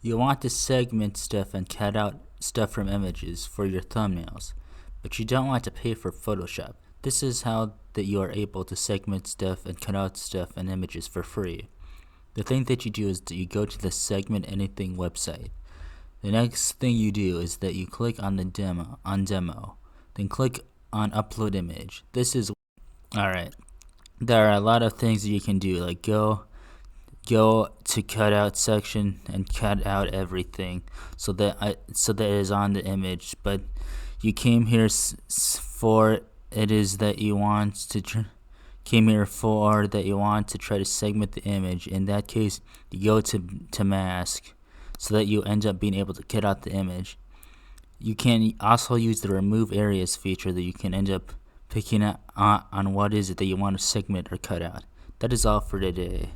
You want to segment stuff and cut out stuff from images for your thumbnails, but you don't want to pay for Photoshop. This is how that you are able to segment stuff and cut out stuff and images for free. The thing that you do is that you go to the Segment Anything website. The next thing you do is that you click on the demo, then click on Upload Image. This is alright. There are a lot of things that you can do, like go to cutout section and cut out everything so that it is on the image. But you came here for it is that you want to try to segment the image. In that case, you go to mask so that you end up being able to cut out the image. You can also use the remove areas feature that you can end up picking up on what is it that you want to segment or cut out. That is all for today.